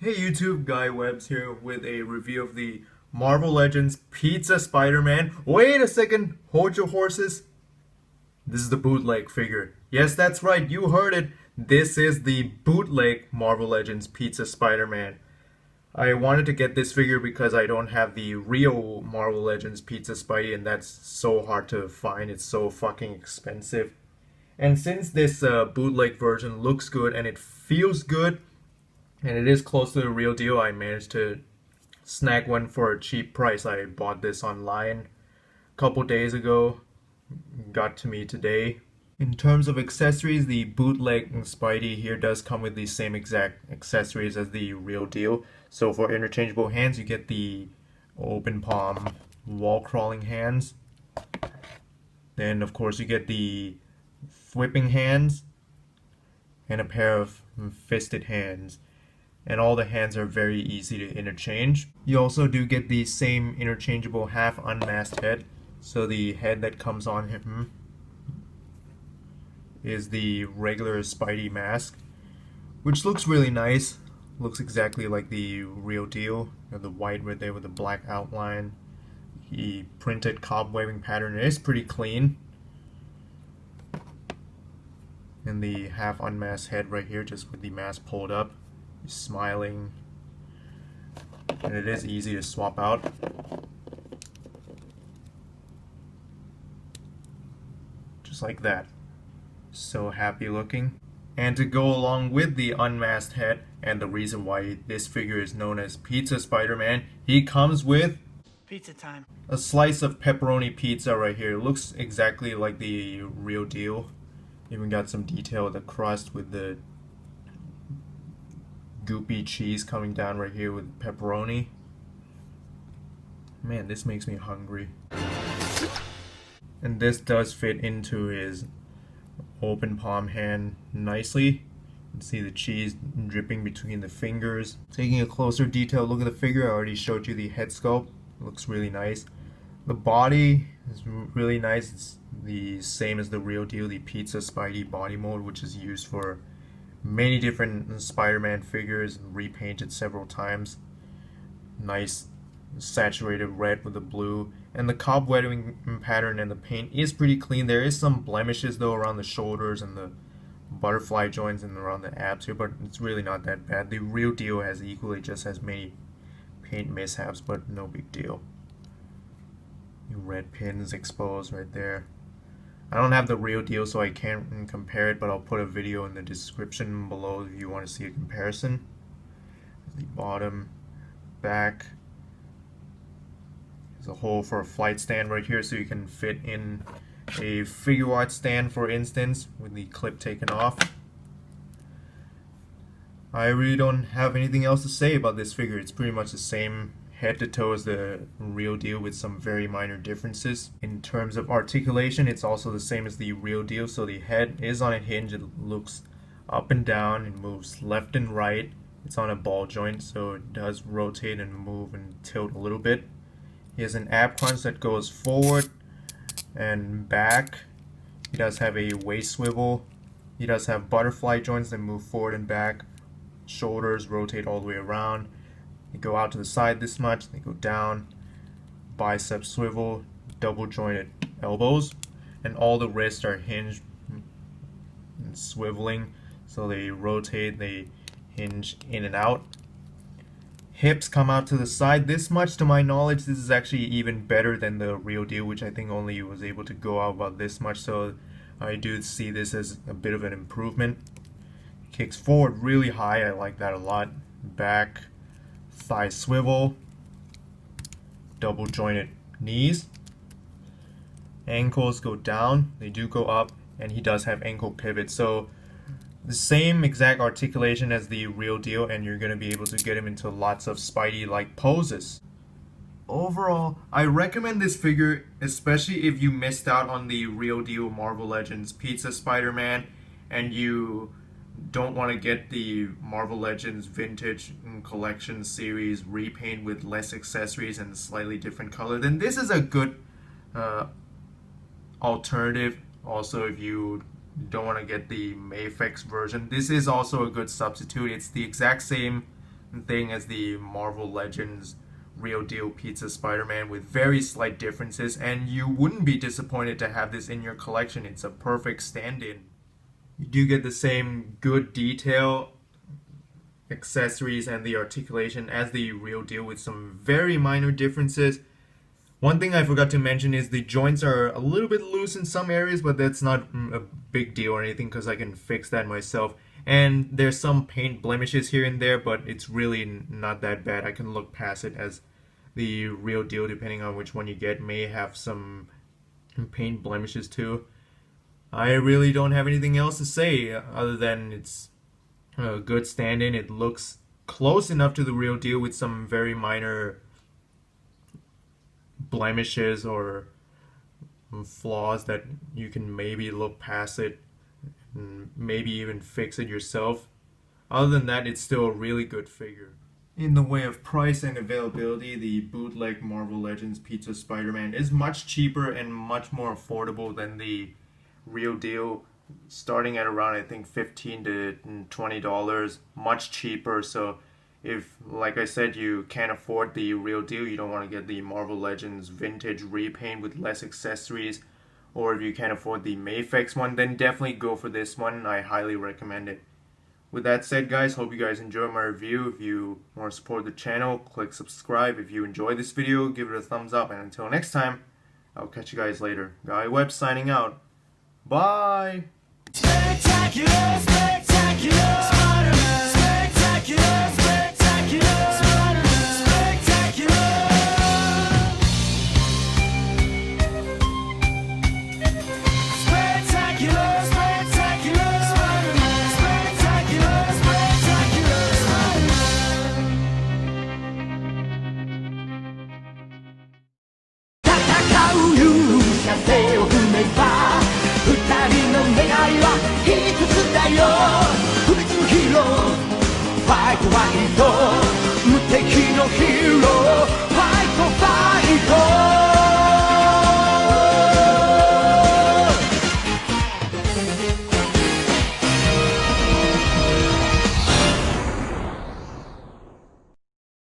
Hey YouTube, Guy Webbs here with a review of the Marvel Legends Pizza Spider-Man. Wait a second, hold your horses. This is the bootleg figure. Yes, that's right, you heard it. This is the bootleg Marvel Legends Pizza Spider-Man. I wanted to get this figure because I don't have the real Marvel Legends Pizza Spidey, and that's so hard to find. It's so fucking expensive. And since this bootleg version looks good and it feels good, and it is close to the real deal, I managed to snag one for a cheap price. I bought this online a couple days ago, got to me today. In terms of accessories, the bootleg Spidey here does come with the same exact accessories as the real deal. So for interchangeable hands, you get the open palm wall crawling hands. Then of course you get the whipping hands and a pair of fisted hands. And all the hands are very easy to interchange. You also do get the same interchangeable half unmasked head. So the head that comes on him is the regular Spidey mask, which looks really nice. Looks exactly like the real deal. You have the white right there with the black outline. The printed cobwebbing pattern is pretty clean. And the half unmasked head right here, just with the mask pulled up. He's smiling. And it is easy to swap out. Just like that. So happy looking. And to go along with the unmasked head, and the reason why this figure is known as Pizza Spider-Man, he comes with pizza time. A slice of pepperoni pizza right here. It looks exactly like the real deal. Even got some detail of the crust with the goopy cheese coming down right here with pepperoni. Man, this makes me hungry. And this does fit into his open palm hand nicely. You can see the cheese dripping between the fingers. Taking a closer detailed look at the figure, I already showed you the head sculpt. It looks really nice. The body is really nice. It's the same as the real deal, the Pizza Spidey body mold, which is used for many different Spider-Man figures, repainted several times. Nice saturated red with the blue, and the cobwebbing pattern and the paint is pretty clean. There is some blemishes though around the shoulders and the butterfly joints and around the abs here, but it's really not that bad. The real deal has equally just as many paint mishaps, but no big deal. Red pins exposed right there. I don't have the real deal, so I can't compare it, but I'll put a video in the description below if you want to see a comparison. The bottom, back. There's a hole for a flight stand right here, so you can fit in a figure art stand, for instance, with the clip taken off. I really don't have anything else to say about this figure. It's pretty much the same head to toe as the real deal with some very minor differences. In terms of articulation, it's also the same as the real deal. So the head is on a hinge. It looks up and down and moves left and right. It's on a ball joint, so it does rotate and move and tilt a little bit. He has an ab crunch that goes forward and back. He does have a waist swivel. He does have butterfly joints that move forward and back. Shoulders rotate all the way around. They go out to the side this much, they go down, bicep swivel, double jointed elbows, and all the wrists are hinged and swiveling, so they rotate, they hinge in and out. Hips come out to the side this much. To my knowledge, this is actually even better than the real deal, which I think only was able to go out about this much, so I do see this as a bit of an improvement. Kicks forward really high, I like that a lot. Back, thigh swivel, double jointed knees. Ankles go down, they do go up, and he does have ankle pivot. So the same exact articulation as the real deal, and you're going to be able to get him into lots of Spidey-like poses. Overall, I recommend this figure, especially if you missed out on the real deal Marvel Legends Pizza Spider-Man and you don't want to get the Marvel Legends Vintage Collection Series repaint with less accessories and a slightly different color, then this is a good alternative. Also, if you don't want to get the Mafex version, this is also a good substitute. It's the exact same thing as the Marvel Legends real deal Pizza Spider-Man with very slight differences, and you wouldn't be disappointed to have this in your collection. It's a perfect stand-in. You do get the same good detail, accessories, and the articulation as the real deal with some very minor differences. One thing I forgot to mention is the joints are a little bit loose in some areas, but that's not a big deal or anything because I can fix that myself. And there's some paint blemishes here and there, but it's really not that bad. I can look past it, as the real deal, depending on which one you get, may have some paint blemishes too. I really don't have anything else to say other than it's a good stand-in. It looks close enough to the real deal with some very minor blemishes or flaws that you can maybe look past it and maybe even fix it yourself. Other than that, it's still a really good figure. In the way of price and availability, the bootleg Marvel Legends Pizza Spider-Man is much cheaper and much more affordable than the real deal, starting at around I think $15 to $20, much cheaper. So if, like I said, you can't afford the real deal, you don't want to get the Marvel Legends vintage repaint with less accessories, or if you can't afford the Mafex one, then definitely go for this one. I highly recommend it. With that said, guys, hope you guys enjoyed my review. If you want to support the channel, click subscribe. If you enjoyed this video, give it a thumbs up. And until next time, I'll catch you guys later. Guy Webb signing out. Bye! Spectacular, spectacular, Spider-Man. Spectacular, spectacular, Spider-Man. Spectacular. Spectacular, spectacular, Spider-Man. Spectacular, spectacular, Spider-Man. 戦う勇者背を踏めば二人の願いは一つだよ。不滅のヒーローファイトは一つ。